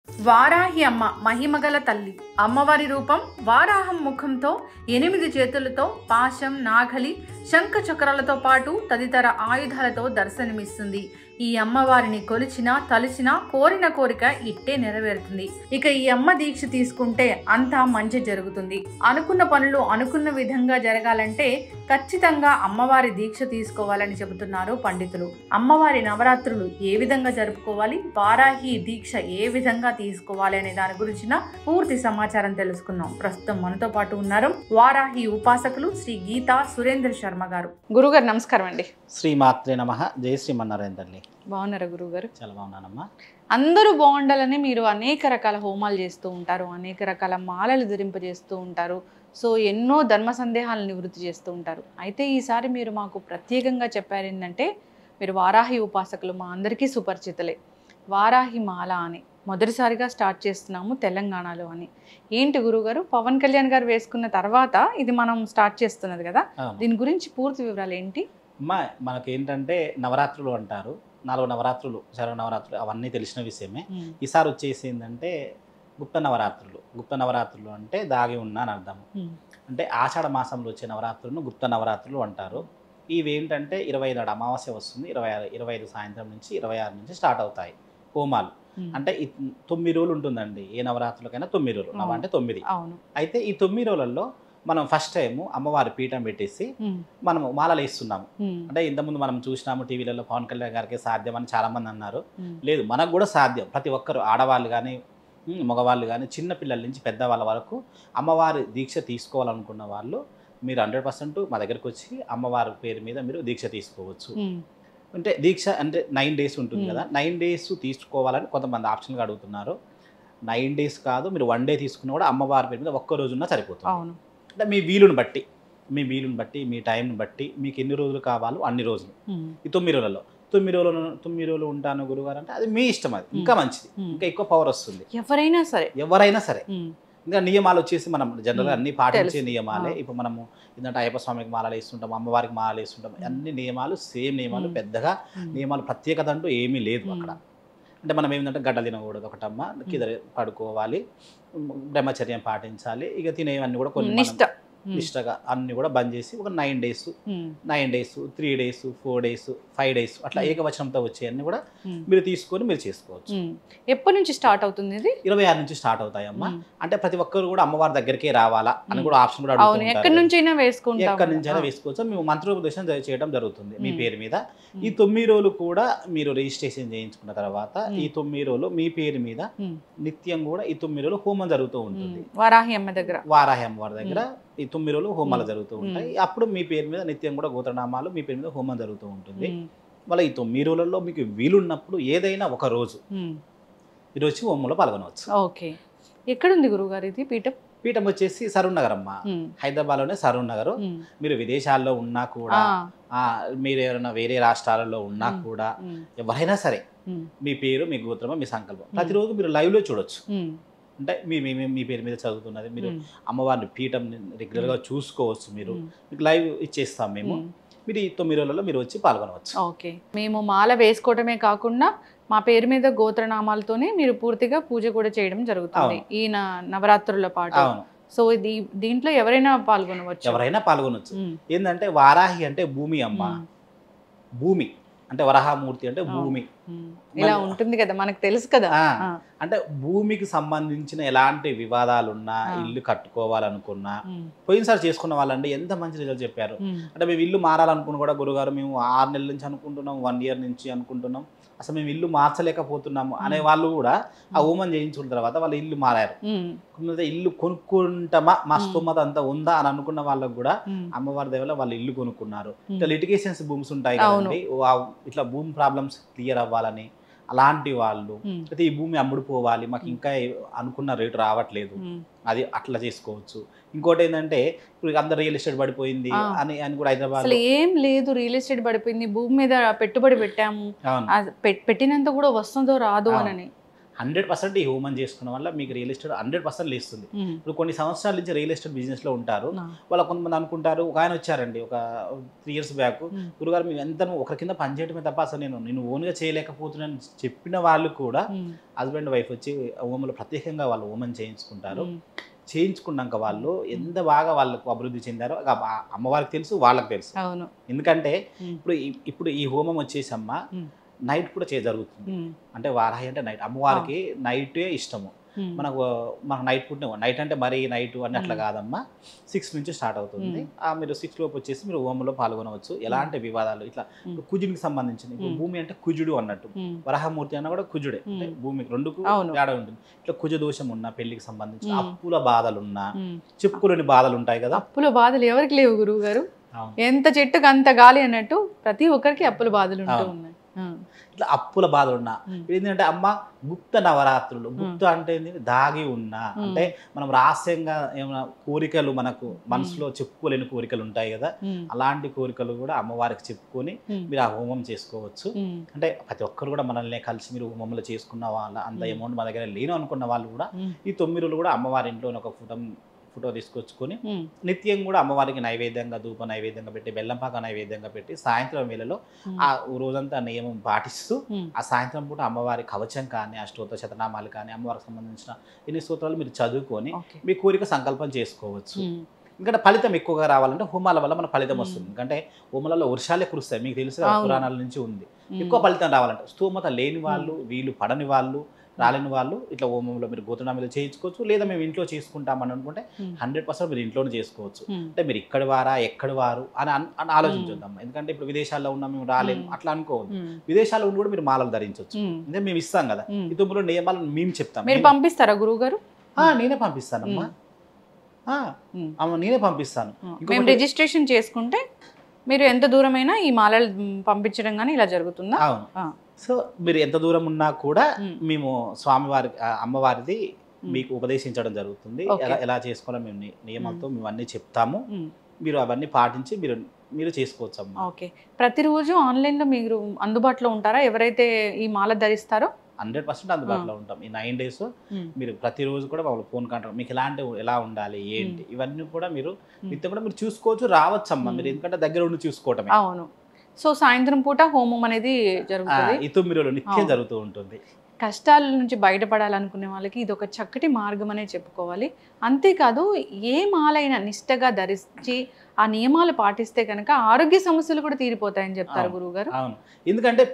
వారాహి అమ్మ మహిమగల తల్లి. అమ్మవారి రూపం వారాహం ముఖంతో 8 చేతులతో పాశం, నాగలి, శంఖ చక్రాలతో పాటు తదితర ఆయుధాలతో దర్శనమిస్తుంది. ఈ అమ్మవారిని కొలిచినా తలిచినా కోరిన కోరిక ఇట్టే నెరవేరుతుంది. ఇక ఈ అమ్మ దీక్ష తీసుకుంటే అంతా మంచి జరుగుతుంది. అనుకున్న పనులు అనుకున్న విధంగా జరగాలంటే ఖచ్చితంగా అమ్మవారి దీక్ష తీసుకోవాలని చెబుతున్నారు పండితులు. అమ్మవారి నవరాత్రులు ఏ విధంగా జరుపుకోవాలి, వారాహి దీక్ష ఏ విధంగా తీసుకోవాలి అనే దాని గురించిన పూర్తి సమాచారం తెలుసుకుందాం. ప్రస్తుతం మనతో పాటు ఉన్నారు వారాహి ఉపాసకులు శ్రీ గీతా సురేంద్ర శర్మ గారు. గురుగారు నమస్కారం అండి. శ్రీ మాత్రే నమః. జై శ్రీమన్నారాయణ తల్లి. బాగున్నారా గురుగారు? చాలా బాగున్నానమ్మా. అందరూ బాగుండాలని మీరు అనేక రకాల హోమాలు చేస్తూ ఉంటారు, అనేక రకాల మాలలు ధరింపజేస్తూ ఉంటారు. సో ఎన్నో ధర్మ సందేహాలను నివృత్తి చేస్తూ ఉంటారు. అయితే ఈసారి మీరు మాకు ప్రత్యేకంగా చెప్పారు ఏంటంటే మీరు వారాహి ఉపాసకులు, మా అందరికీ సుపరిచితులే. వారాహి మాల అని మొదటిసారిగా స్టార్ట్ చేస్తున్నాము తెలంగాణలో అని. ఏంటి గురుగారు, పవన్ కళ్యాణ్ గారు వేసుకున్న తర్వాత ఇది మనం స్టార్ట్ చేస్తున్నది కదా, దీని గురించి పూర్తి వివరాలు ఏంటి? అమ్మా, మనకి ఏంటంటే నవరాత్రులు అంటారు, 4 నవరాత్రులు, శరవ నవరాత్రులు, అవన్నీ తెలిసిన విషయమే. ఈసారి వచ్చేసి ఏంటంటే గుప్త నవరాత్రులు. గుప్త నవరాత్రులు అంటే దాగి ఉన్న అని అర్థం. అంటే ఆషాఢ మాసంలో వచ్చే నవరాత్రులను గుప్త నవరాత్రులు అంటారు. ఇవి ఏంటంటే 25 నాడు అమావాస్య వస్తుంది, 25 సాయంత్రం నుంచి 26 నుంచి స్టార్ట్ అవుతాయి హోమాలు. అంటే 9 రోజులు ఉంటుందండి. ఏ నవరాత్రులకైనా 9 రోజులు, నవ అంటే 9. అయితే ఈ 9 రోజులలో మనం ఫస్ట్ టైము అమ్మవారి పీఠం పెట్టేసి మనము మాలలు వేస్తున్నాము. అంటే ఇంతకుముందు మనం చూసినాము టీవీలలో పవన్ కళ్యాణ్ గారికి సాధ్యం అని చాలా మంది అన్నారు. లేదు, మనకు కూడా సాధ్యం. ప్రతి ఒక్కరు, ఆడవాళ్ళు కానీ మగవాళ్ళు కానీ, చిన్నపిల్లల నుంచి పెద్దవాళ్ళ వరకు అమ్మవారి దీక్ష తీసుకోవాలనుకున్న వాళ్ళు మీరు 100% మా దగ్గరకు వచ్చి అమ్మవారి పేరు మీద మీరు దీక్ష తీసుకోవచ్చు. అంటే దీక్ష అంటే 9 days ఉంటుంది కదా, 9 days తీసుకోవాలని కొంతమంది ఆప్షన్గా అడుగుతున్నారు. 9 days కాదు, మీరు 1 day తీసుకున్నా కూడా అమ్మవారి పేరు మీద ఒక్క రోజున్నా సరిపోతుంది. అంటే మీ వీలుని బట్టి, మీ టైంని బట్టి మీకు ఎన్ని రోజులు కావాలో అన్ని రోజులు. ఈ 9 రోజులలో 9 రోజులు ఉంటాను గురుగారు అంటే అది మీ ఇష్టం, అది ఇంకా మంచిది, ఇంకా ఎక్కువ పవర్ వస్తుంది. ఎవరైనా సరే ఇంకా నియమాలు వచ్చేసి మనం జనరల్గా అన్ని పాటించే నియమాలే. ఇప్పుడు మనము ఏంటంటే అయ్యప్ప స్వామికి మాలలు వేస్తుంటాం, అమ్మవారికి మాలలు వేస్తుంటాం, అన్ని నియమాలు సేమ్ నియమాలు, పెద్దగా నియమాలు ప్రత్యేకత అంటూ ఏమీ లేదు అక్కడ. అంటే మనం ఏంటంటే గడ్డలు తినకూడదు ఒకటమ్మ, కింద పడుకోవాలి, బ్రహ్మచర్యం పాటించాలి, ఇక తినేవన్నీ కూడా కొన్ని నిష్టగా అన్ని కూడా బంద్ చేసి ఒక 9 days, 3 days, 4 days, 5 days అట్లా ఏకవచనంతో వచ్చేవన్నీ కూడా మీరు తీసుకొని మీరు చేసుకోవచ్చు. ఎప్పటి నుంచి స్టార్ట్ అవుతుంది ఇది? 26 నుంచి స్టార్ట్ అవుతాయమ్మా. అంటే ప్రతి ఒక్కరు కూడా అమ్మవారి దగ్గరికే రావాలా అని కూడా ఆప్షన్ కూడా అడుగుతుంటారు. ఎక్కడి నుంచైనా వేసుకోవచ్చు. మేము మంత్రోపదేశం చేయడం జరుగుతుంది మీ పేరు మీద. ఈ 9 రోజులు కూడా మీరు రిజిస్ట్రేషన్ చేయించుకున్న తర్వాత ఈ 9 రోజులు మీ పేరు మీద నిత్యం కూడా ఈ 9 రోజులు హోమం జరుగుతూ ఉంటుంది వారాహి అమ్మవారి దగ్గర. ఈ 9 రోజులు హోమాలు జరుగుతూ ఉంటాయి. అప్పుడు మీ పేరు మీద నిత్యం కూడా గోత్రనామాలు మీ పేరు మీద హోమం జరుగుతూ ఉంటుంది. మళ్ళీ ఈ 9 రోజులలో మీకు వీలున్నప్పుడు ఏదైనా ఒక రోజు మీరు వచ్చి హోమంలో పాల్గొనవచ్చు. ఓకే, ఎక్కడ ఉంది గురుగారు ఇది పీఠం? పీఠం వచ్చేసి సరూర్ నగర్ అమ్మ, హైదరాబాద్ లోనే సరూర్ నగర్. మీరు విదేశాల్లో ఉన్నా కూడా, మీరు ఎవరైనా వేరే రాష్ట్రాలలో ఉన్నా కూడా, ఎవరైనా సరే మీ పేరు, మీ గోత్రము, మీ సంకల్పం ప్రతిరోజు మీరు లైవ్ లో చూడొచ్చు. అంటే మీ పేరు మీద చదువుతున్నది, మీరు అమ్మవారిని పీఠం రెగ్యులర్గా చూసుకోవచ్చు. మీకు లైవ్ ఇచ్చేస్తాం మేము. మీరు ఈ 9 రోజులలో మీరు వచ్చి పాల్గొనవచ్చు. ఓకే, మేము మాల వేసుకోవటమే కాకుండా మా పేరు మీద గోత్రనామాలతోనే మీరు పూర్తిగా పూజ కూడా చేయడం జరుగుతుంది ఈ నవరాత్రుల పాటు. సో దీంట్లో ఎవరైనా పాల్గొనవచ్చు. ఏంటంటే వారాహి అంటే భూమి అమ్మ, భూమి అంటే వరాహమూర్తి అంటే భూమి ఇలా ఉంటుంది కదా, మనకు తెలుసు కదా. అంటే భూమికి సంబంధించిన ఎలాంటి వివాదాలున్నా, ఇల్లు కట్టుకోవాలనుకున్నా, పోయినసారి చేసుకున్న వాళ్ళంటే ఎంత మంచి రిజల్ట్ చెప్పారు. అంటే మేము ఇల్లు మారాలనుకున్న కూడా గురుగారు మేము 6 నెలల నుంచి అనుకుంటున్నాం, 1 year నుంచి అనుకుంటున్నాం, అసలు మేము ఇల్లు మార్చలేకపోతున్నాము అనే వాళ్ళు కూడా ఆ హోమం చేయించుకున్న తర్వాత వాళ్ళ ఇల్లు మారారు. ఇల్లు కొనుక్కుంటామా, మా స్తోమత అంతా ఉందా అని అనుకున్న వాళ్ళకు కూడా అమ్మవారి దేవల వాళ్ళు ఇల్లు కొనుక్కున్నారు. ఇట్లా లిటిగేషన్స్ భూమ్స్ ఉంటాయి కదండి, ఇట్లా భూమి ప్రాబ్లమ్స్ క్లియర్ అవ్వాలని అలాంటి వాళ్ళు, అయితే ఈ భూమి అమ్ముడుపోవాలి, మాకు ఇంకా అనుకున్న రేటు రావట్లేదు, అది అట్లా చేసుకోవచ్చు. ఇంకోటి ఏంటంటే ఇప్పుడు అందరు రియల్ ఎస్టేట్ పడిపోయింది అని కూడా హైదరాబాద్ ఏం లేదు, రియల్ ఎస్టేట్ పడిపోయింది, భూమి మీద పెట్టుబడి పెట్టాము, పెట్టినంత కూడా వస్తుందో రాదు అని 100% ఈ హోమం చేసుకున్న వల్ల మీకు రియల్ ఎస్టేట్ 100% లేస్తుంది. ఇప్పుడు కొన్ని సంవత్సరాల నుంచి రియల్ ఎస్టేట్ బిజినెస్లో ఉంటారు. వాళ్ళు కొంతమంది అనుకుంటారు, ఒక ఆయన వచ్చారండి ఒక 3 years బ్యాక్, గురుగారు మేము ఎంత ఒకరి కింద పనిచేయటమే తప్ప అసలు నేను ఓన్గా చేయలేకపోతున్నాను చెప్పిన వాళ్ళు కూడా హస్బెండ్ వైఫ్ వచ్చి హోమంలో ప్రత్యేకంగా వాళ్ళు హోమం చేయించుకుంటారు. చేయించుకున్నాక వాళ్ళు ఎంత బాగా వాళ్ళకు అభివృద్ధి చెందారో అమ్మవారికి తెలుసు, వాళ్ళకి తెలుసు. ఎందుకంటే ఇప్పుడు ఈ హోమం వచ్చేసి అమ్మ నైట్ కూడా జరుగుతుంది. అంటే వారాహి అంటే నైట్, అమ్మవారికి నైటే ఇష్టము. మనకు నైట్ పూట, నైట్ అంటే మరీ నైట్ అని అట్లా కాదమ్మా, 6 నుంచి స్టార్ట్ అవుతుంది. మీరు 6 లోపు వచ్చేసి మీరు హోమంలో పాల్గొనవచ్చు. ఎలాంటి వివాదాలు ఇట్లా కుజుడికి సంబంధించిన, భూమి అంటే కుజుడు అన్నట్టు, వరాహమూర్తి అన్న కూడా కుజుడే, భూమికి రెండుకు తేడా ఉంటుంది. ఇట్లా కుజ దోషం ఉన్న, పెళ్లికి సంబంధించిన అప్పుల బాధలు ఉన్నా, చెప్పుకోలేని బాధలు ఉంటాయి కదా. అప్పుల బాధలు ఎవరికి లేవు గురువు గారు? ఎంత చెట్టుకు అంత గాలి అన్నట్టు ప్రతి ఒక్కరికి అప్పుల బాధలు ఉంటూ ఉన్నాయి. ఇట్లా అప్పుల బాధలు ఉన్నా, ఏంటంటే అమ్మ గుప్త నవరాత్రులు, గుప్త అంటే దాగి ఉన్నా, అంటే మనం రహస్యంగా ఏమైనా కోరికలు మనకు మనసులో చెప్పుకోలేని కోరికలు ఉంటాయి కదా, అలాంటి కోరికలు కూడా అమ్మవారికి చెప్పుకొని మీరు ఆ హోమం చేసుకోవచ్చు. అంటే ప్రతి ఒక్కరు కూడా మనల్ని కలిసి మీరు హోమంలో చేసుకున్న వాళ్ళ అంత అమౌంట్ మా దగ్గర లేను అనుకున్న వాళ్ళు కూడా ఈ 9 రోజులు కూడా అమ్మవారి ఇంట్లో ఒక ఫోటో తీసుకొచ్చుకొని నిత్యం కూడా అమ్మవారికి నైవేద్యంగా, ధూప నైవేద్యంగా పెట్టి, బెల్లంపాక నైవేద్యంగా పెట్టి, సాయంత్రం వేళలో ఆ రోజంతా నియమం పాటిస్తూ ఆ సాయంత్రం పూట అమ్మవారి కవచం కానీ, అష్టోత్తర శతనామాలు కానీ, అమ్మవారికి సంబంధించిన ఎన్ని స్తోత్రాలు మీరు చదువుకొని మీ కోరిక సంకల్పం చేసుకోవచ్చు. ఎందుకంటే ఫలితం ఎక్కువగా రావాలంటే హోమాల వల్ల మన ఫలితం వస్తుంది. ఎందుకంటే హోమాలలో వర్షాలే కురుస్తాయి, మీకు తెలుసు పురాణాల నుంచి ఉంది. ఎక్కువ ఫలితం రావాలంటే స్తోమత లేని వాళ్ళు, వీళ్ళు పడని వాళ్ళు, రాలేని వాళ్ళు ఇట్లా హోమంలో మీరు గోత్రనామాలు చేయించుకోవచ్చు. లేదా మేము ఇంట్లో చేసుకుంటామని అనుకుంటే 100% మీరు ఇంట్లోనే చేసుకోవచ్చు. అంటే మీరు ఇక్కడి వారా ఎక్కడి వారు అని ఆలోచించొద్దాం. ఎందుకంటే ఇప్పుడు విదేశాల్లో ఉన్నా మేము రాలేము అట్లా అనుకోవద్దు. విదేశాల్లో ఉండి కూడా మీరు మాలలు ధరించవచ్చు. అంటే మేము ఇస్తాం కదా, ఈ 9 నియమాలు మేము చెప్తాం. మీరు పంపిస్తారా గురువు గారు? నేనే పంపిస్తానమ్మా, నేనే పంపిస్తాను. మేము రిజిస్ట్రేషన్ చేసుకుంటే మీరు ఎంత దూరమైనా ఈ మాలలు పంపించడం కానీ ఇలా జరుగుతుందా? అవును. సో మీరు ఎంత దూరం ఉన్నా కూడా మేము స్వామివారి అమ్మవారిది మీకు ఉపదేశించడం జరుగుతుంది. ఎలా చేసుకోవాలో మేము నియమాలతో మేము అన్నీ చెప్తాము. మీరు అవన్నీ పాటించి మీరు చేసుకోవచ్చు అమ్మా. ఓకే. ప్రతిరోజు ఆన్లైన్లో మీరు అందుబాటులో ఉంటారా? ఎవరైతే ఈ మాల ధరిస్తారో 100% అందుబాటులో ఉంటాం. ఈ 9 days మీరు ప్రతిరోజు కూడా వాళ్ళు ఫోన్ కాంటాక్ట్, మీకు ఎలా ఉండాలి ఏంటి ఇవన్నీ కూడా మీరు నిత్యం కూడా మీరు చూసుకోవచ్చు, రావచ్చు అమ్మా మీరు. ఎందుకంటే దగ్గర ఉండి చూసుకోవటమే. అవును. సో సాయంత్రం పూట హోమం అనేది జరుగుతుంది. ఈ 9 రోజులు నిత్యం జరుగుతూ ఉంటుంది. కష్టాల నుంచి బయటపడాలనుకునే వాళ్ళకి ఇది ఒక చక్కటి మార్గం అనే చెప్పుకోవాలి. అంతేకాదు ఏ మాలైనా నిష్టగా ధరించి ఆ నియమాలు పాటిస్తే కనుక ఆరోగ్య సమస్యలు కూడా తీరిపోతాయని చెప్తారు గురువు గారు. అవును. ఎందుకంటే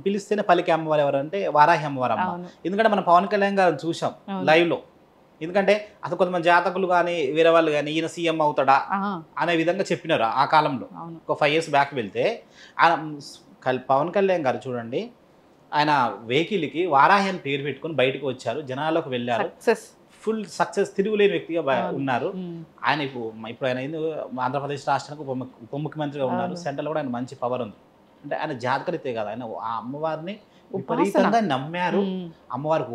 పిలిస్తేనే పలికే అమ్మవారు ఎవరంటే వారాహి అమ్మవారు అమ్మ. ఎందుకంటే మనం పవన్ కళ్యాణ్ గారిని చూసాం లైవ్ లో. ఎందుకంటే అసలు కొంతమంది జాతకులు కానీ వేరే వాళ్ళు కానీ ఈయన సీఎం అవుతాడా అనే విధంగా చెప్పినారు ఆ కాలంలో. ఒక 5 years బ్యాక్ వెళ్తే పవన్ కళ్యాణ్ గారు చూడండి, ఆయన వెహికల్కి వారాహి అని పేరు పెట్టుకుని బయటకు వచ్చారు, జనాలకు వెళ్ళారు, ఫుల్ సక్సెస్, తిరుగులేని వ్యక్తిగా ఉన్నారు. ఆయన ఇప్పుడు ఆయన ఆంధ్రప్రదేశ్ రాష్ట్రానికి ఉప ముఖ్యమంత్రిగా ఉన్నారు. సెంట్రల్ కూడా ఆయన మంచి పవర్ ఉంది. అంటే ఆయన జాతకరీతే కాదు, ఆయన ఆ అమ్మవారిని విపరీతంగా నమ్మారు. అమ్మవారికి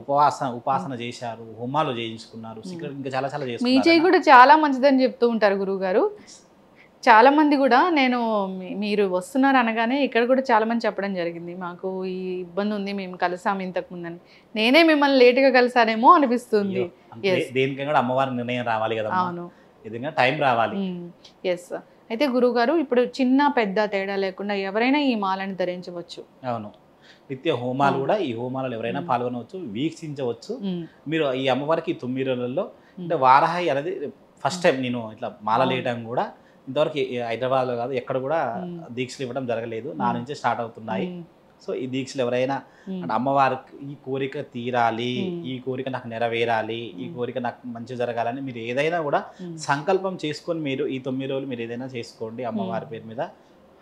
ఉపాసన చేశారు, హోమాలు చేయించుకున్నారు, ఇంకా చాలా చేసుకున్నారు. మీ చేయి కూడా చాలా మంచిదని చెప్తూ ఉంటారు గురువు గారు. చాలా మంది కూడా మీరు వస్తున్నారు అనగానే ఇక్కడ కూడా చాలా మంది చెప్పడం జరిగింది, మాకు ఈ ఇబ్బంది ఉంది, మేము కలిసాము ఇంతకు ముందని. నేనే మిమ్మల్ని లేటుగా కలిసానేమో అనిపిస్తుంది. దేనికైనా కూడా అమ్మవారి నిర్ణయం రావాలి కదా. అవును, ఏదైనా టైం రావాలి. ఎస్. అయితే గురువు గారు ఇప్పుడు చిన్న పెద్ద తేడా లేకుండా ఎవరైనా ఈ మాలని ధరించవచ్చు. అవును. నిత్య హోమాలు కూడా, ఈ హోమాలలో ఎవరైనా పాల్గొనవచ్చు, వీక్షించవచ్చు. మీరు ఈ అమ్మవారికి 9 రోజులలో అంటే వారాహి అనేది ఫస్ట్ టైం నేను ఇట్లా మాల లేయడం కూడా ఇంతవరకు హైదరాబాద్లో కాదు ఎక్కడ కూడా దీక్షలు ఇవ్వడం జరగలేదు, నా నుంచే స్టార్ట్ అవుతున్నాయి. సో ఈ దీక్షలు ఎవరైనా అంటే అమ్మవారికి ఈ కోరిక తీరాలి, ఈ కోరిక నాకు నెరవేరాలి, ఈ కోరిక నాకు మంచి జరగాలని మీరు ఏదైనా కూడా సంకల్పం చేసుకొని మీరు ఈ 9 రోజులు మీరు ఏదైనా చేసుకోండి అమ్మవారి పేరు మీద,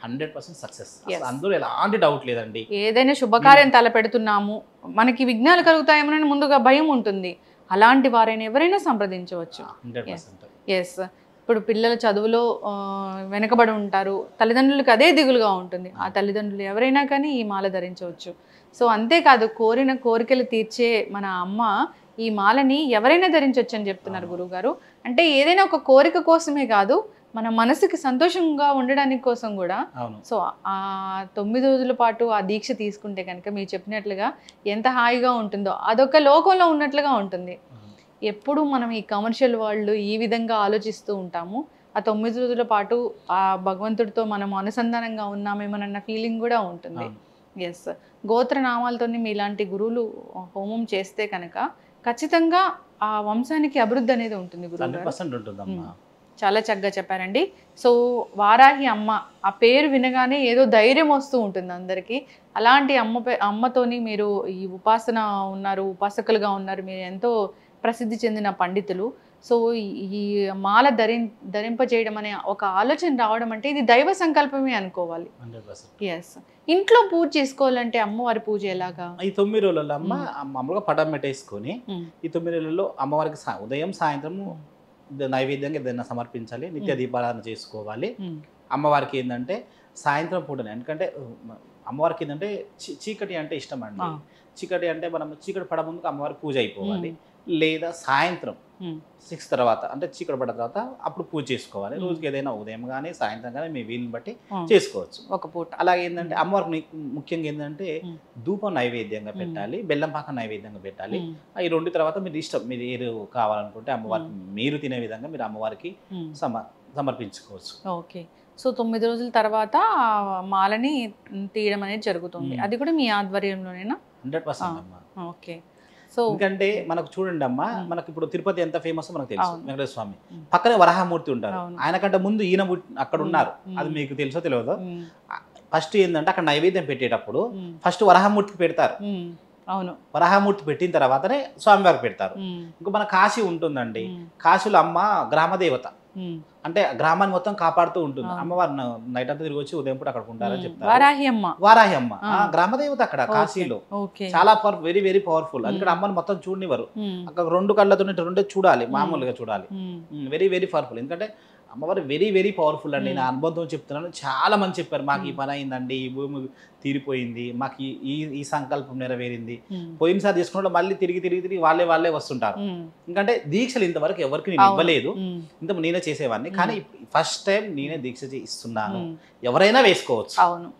100% సక్సెస్. అందులో ఎలాంటి డౌట్ లేదండి. ఏదైనా శుభకార్యం తలపెడుతున్నాము, మనకి విఘ్నాలు కలుగుతాయేమోనని ముందుగా భయం ఉంటుంది, అలాంటి వారైనా ఎవరైనా సంప్రదించవచ్చు. 100%. ఎస్. ఇప్పుడు పిల్లల చదువులో వెనకబడి ఉంటారు, తల్లిదండ్రులకు అదే దిగులుగా ఉంటుంది, ఆ తల్లిదండ్రులు ఎవరైనా కానీ ఈ మాల ధరించవచ్చు. సో అంతేకాదు కోరిన కోరికలు తీర్చే మన అమ్మ ఈ మాలని ఎవరైనా ధరించవచ్చు అని చెప్తున్నారు గురువుగారు. అంటే ఏదైనా ఒక కోరిక కోసమే కాదు, మన మనసుకి సంతోషంగా ఉండడానికి కోసం కూడా. అవును. సో ఆ 9 రోజుల పాటు ఆ దీక్ష తీసుకుంటే కనుక మీరు చెప్పినట్లుగా ఎంత హాయిగా ఉంటుందో, అదొక లోకంలో ఉన్నట్లుగా ఉంటుంది. ఎప్పుడు మనం ఈ కమర్షియల్ వరల్డ్ ఈ విధంగా ఆలోచిస్తూ ఉంటాము. ఆ 9 రోజుల పాటు ఆ భగవంతుడితో మనం అనుసంధానంగా ఉన్నామేమోనన్న ఫీలింగ్ కూడా ఉంటుంది. ఎస్, గోత్రనామాలతో మీలాంటి గురువులు హోమం చేస్తే కనుక ఖచ్చితంగా ఆ వంశానికి అభివృద్ధి అనేది ఉంటుంది. గురువు 100% ఉంటుందమ్మా. చాలా చక్కగా చెప్పారండి. సో వారాహి అమ్మ ఆ పేరు వినగానే ఏదో ధైర్యం వస్తూ ఉంటుంది అందరికీ. అలాంటి అమ్మతోని మీరు ఈ ఉపాసన ఉన్నారు, ఉపాసకులుగా ఉన్నారు, మీరు ఎంతో ప్రసిద్ధి చెందిన పండితులు. సో ఈ మాల ధరింపజేయడం అనే ఒక ఆలోచన రావడం అంటే ఇది దైవ సంకల్పమే అనుకోవాలి. 100%. ఎస్. ఇంట్లో పూజ చేసుకోవాలంటే అమ్మవారి పూజ ఎలాగా? ఈ 9 రోజులలో అమ్మ మామూలుగా పటం పెట్టేసుకొని ఈ 9 రోజులలో అమ్మవారికి ఉదయం సాయంత్రము నైవేద్యంగా ఏదైనా సమర్పించాలి, నిత్య దీపారాధన చేసుకోవాలి. అమ్మవారికి ఏంటంటే సాయంత్రం పూటనే, ఎందుకంటే అమ్మవారికి ఏంటంటే చీకటి అంటే ఇష్టం అండి. చీకటి అంటే మనం చీకటి పడ ముందుకు అమ్మవారి పూజ అయిపోవాలి, లేదా సాయంత్రం 6 తర్వాత అంటే చీకటి పడ్డ తర్వాత అప్పుడు పూజ చేసుకోవాలి. రోజుకి ఏదైనా ఉదయం కానీ సాయంత్రం కానీ మీ వీలుని బట్టి చేసుకోవచ్చు ఒక పూట. అలాగే ఏంటంటే అమ్మవారికి ముఖ్యంగా ఏంటంటే ధూపం నైవేద్యంగా పెట్టాలి, బెల్లం పాక నైవేద్యంగా పెట్టాలి. ఈ 2 తర్వాత మీరు ఇష్టం, మీరు ఏది కావాలనుకుంటే అమ్మవారికి మీరు తినే విధంగా మీరు అమ్మవారికి సమర్పించుకోవచ్చు. ఓకే. సో 9 రోజుల తర్వాత మాలని తీయడం అనేది జరుగుతుంది. అది కూడా మీ ఆధ్వర్యంలోనేనా? 100% అమ్మా. ఓకే. సో ఎందుకంటే మనకు చూడండి అమ్మా, మనకి ఇప్పుడు తిరుపతి ఎంత ఫేమస్ మనకు తెలుసు, వెంకటేశ్వర స్వామి పక్కనే వరాహమూర్తి ఉంటారు. ఆయనకంటే ముందు ఈయన అక్కడ ఉన్నారు, అది మీకు తెలుసో తెలియదు. ఫస్ట్ ఏంటంటే అక్కడ నైవేద్యం పెట్టేటప్పుడు ఫస్ట్ వరాహమూర్తికి పెడతారు. అవును, వరాహమూర్తి పెట్టిన తర్వాతనే స్వామివారికి పెడతారు. ఇంకా మన కాశీ ఉంటుందండి, కాశీలో అమ్మ గ్రామదేవత, అంటే గ్రామాన్ని మొత్తం కాపాడుతూ ఉంటుంది. అమ్మవారు నైట్ అంతా తిరిగి వచ్చి ఉదయం పూట అక్కడ ఉంటారని చెప్తారు. వారాహి అమ్మ గ్రామదేవత అక్కడ కాశీలో చాలా వెరీ వెరీ పవర్ఫుల్. అందుకని అమ్మని మొత్తం చూడనివ్వరు, అక్కడ 2 కళ్ళతో 2 చూడాలి, మామూలుగా చూడాలి. వెరీ వెరీ పవర్ఫుల్, ఎందుకంటే అమ్మవారు వెరీ వెరీ పవర్ఫుల్ అండి. నా అనుభవంతో చెప్తున్నాను, చాలా మంది చెప్పారు మాకు ఈ పని అయిందండి, ఈ భూమి తీరిపోయింది, మాకు ఈ సంకల్పం నెరవేరింది. పోయినసారి తీసుకున్న మళ్ళీ తిరిగి వాళ్ళే వస్తుంటారు. ఎందుకంటే దీక్షలు ఇంతవరకు ఎవరికి నేను ఇవ్వలేదు, ఇంత నేనే చేసేవాడిని, కానీ ఫస్ట్ టైం నేనే దీక్ష ఇస్తున్నాను. ఎవరైనా వేసుకోవచ్చు. అవును,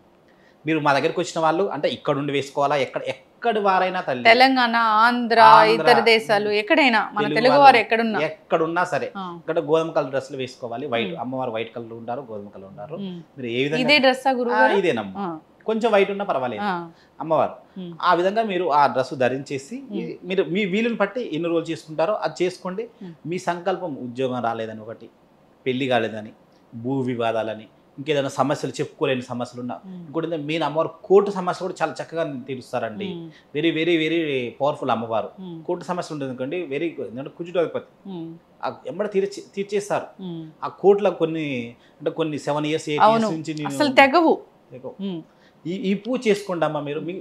మీరు మా దగ్గరికి వచ్చిన వాళ్ళు అంటే ఇక్కడ ఉండి వేసుకోవాలా, ఎక్కడి వారైనా, తల్లి తెలంగాణ, ఆంధ్ర, ఇతర దేశాలు ఎక్కడైనా, మన తెలుగు వారు ఎక్కడున్నా సరే ఇక్కడ గోధుమ కలర్ డ్రెస్సులు వేసుకోవాలి. వైట్ అమ్మవారు వైట్ కలర్ ఉంటారు, గోధుమ కలర్ ఉంటారు. మీరు ఏ విధంగా ఇదేనమ్మా, కొంచెం వైట్ ఉన్నా పర్వాలేదు అమ్మవారు. ఆ విధంగా మీరు ఆ డ్రెస్ ధరించేసి మీరు మీ వీలుని బట్టి ఎన్ని రోజులు చేసుకుంటారో అది చేసుకోండి. మీ సంకల్పం ఉద్యోగం రాలేదని, ఒకటి పెళ్లి కాలేదని, భూ వివాదాలని, ఇంకేదైనా సమస్యలు చెప్పుకోలేని సమస్యలు ఉన్నా, ఇంకోటి మెయిన్ అమ్మవారు కోర్టు సమస్యలు కూడా చాలా చక్కగా తీరుస్తారండి. వెరీ వెరీ వెరీ పవర్ఫుల్ అమ్మవారు. కోర్టు సమస్యలు ఉంటుంది అనుకోండి, వెరీ ఎందుకంటే కుజుడోధిపతి ఎమ్మడ తీర్చేస్తారు. ఆ కోర్టులో కొన్ని 7 years 8 years నుంచి అసలు తెగవు. ఈ పూజ చేసుకోండి అమ్మా.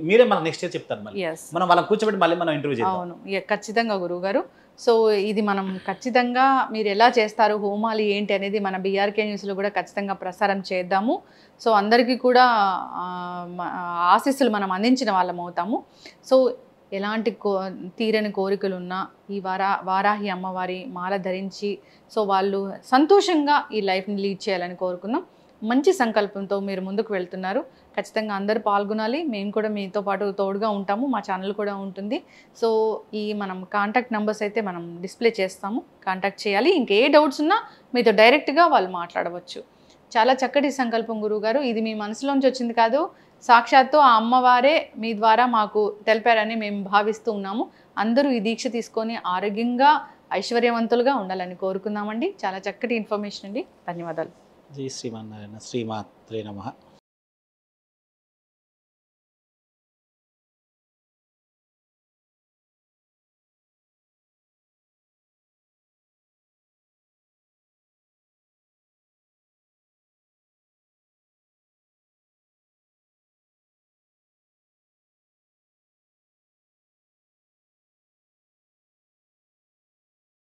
మీరే మనకు నెక్స్ట్ ఇయర్ చెప్తారు, మళ్ళీ మనం వాళ్ళని కూర్చోబెట్టి మళ్ళీ మనం ఇంటర్వ్యూ చేద్దాం. అవును, ఖచ్చితంగా గురువు గారు. సో ఇది మనం ఖచ్చితంగా మీరు ఎలా చేస్తారు, హోమాలు ఏంటి అనేది మన బీఆర్కే న్యూస్లో కూడా ఖచ్చితంగా ప్రసారం చేద్దాము. సో అందరికీ కూడా ఆశీస్సులు మనం అందించిన వాళ్ళం అవుతాము. సో ఎలాంటి తీరని కోరికలు ఉన్నా ఈ వారాహి అమ్మవారి మాల ధరించి సో వాళ్ళు సంతోషంగా ఈ లైఫ్ని లీడ్ చేయాలని కోరుకుందాం. మంచి సంకల్పంతో మీరు ముందుకు వెళ్తున్నారు. ఖచ్చితంగా అందరూ పాల్గొనాలి. మేము కూడా మీతో పాటు తోడుగా ఉంటాము, మా ఛానల్ కూడా ఉంటుంది. సో ఈ మనం కాంటాక్ట్ నెంబర్స్ అయితే మనం డిస్ప్లే చేస్తాము, కాంటాక్ట్ చేయాలి. ఇంకే డౌట్స్ ఉన్నా మీతో డైరెక్ట్గా వాళ్ళు మాట్లాడవచ్చు. చాలా చక్కటి సంకల్పం గురువుగారు. ఇది మీ మనసులోంచి వచ్చింది కాదు, సాక్షాత్తు ఆ అమ్మవారే మీ ద్వారా మాకు తెలిపారని మేము భావిస్తూ ఉన్నాము. అందరూ ఈ దీక్ష తీసుకొని ఆరోగ్యంగా ఐశ్వర్యవంతులుగా ఉండాలని కోరుకుందామండి. చాలా చక్కటి ఇన్ఫర్మేషన్ అండి, ధన్యవాదాలు. జై శ్రీమన్నారాయణ. శ్రీమాత్రే నమః.